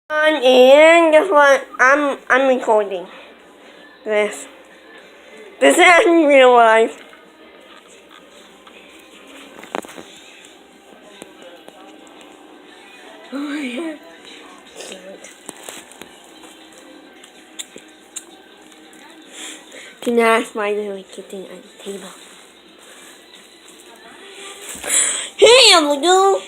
And guess what? I'm recording this. This is in real life. Oh yeah. Can I ask my little kitten at the table? Hey, Amadou!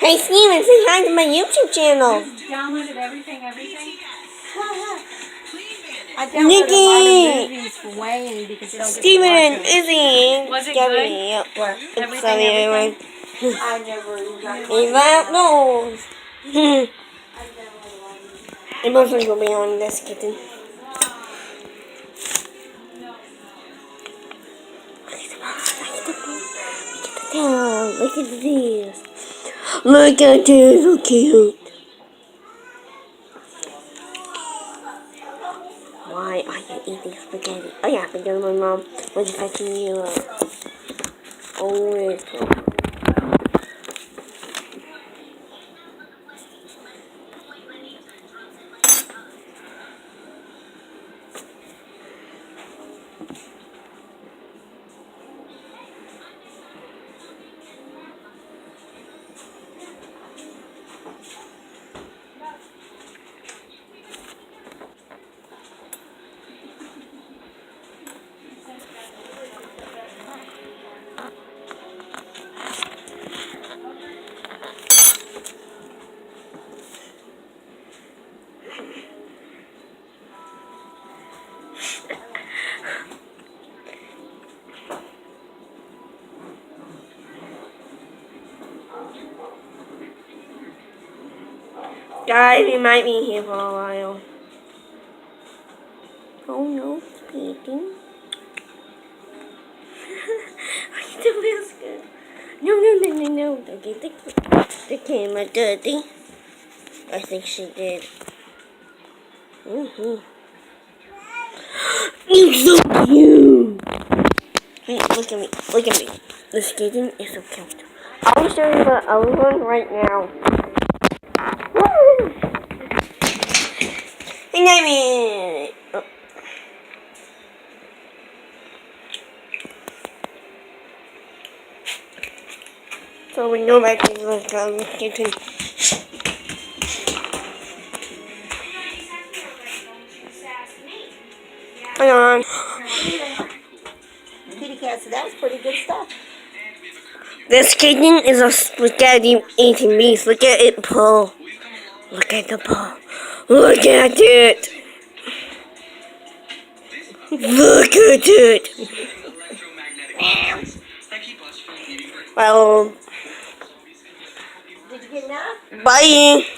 Hey, Steven, say hi to my YouTube channel. Downloaded everything. I downloaded Nikki! a lot of movies for Wayne because you don't get Steven to and watch them. Izzy. Was it Gabby, good? Yep. What? It's Everything? I never got Leave out those. It must go be on this kitten. Look at this. Look at this, so cute. Why are you eating spaghetti? Oh yeah, because my mom was fetching you up. Always. Guys, we might be here for a while. Oh no, it's eating. It feels good. No. Don't get the camera dirty. I think she did. You're so cute. Hey, look at me. The skating is so cute. I'll show you the other one right now. Hey, Nami. Oh. So we go back to the skating. Hang on. Kitty cat, so that was pretty good stuff. The skating is a spaghetti eating beast. Look at it pull. Look at the pull. Look at it. Look at it. Well, Did you get enough? bye.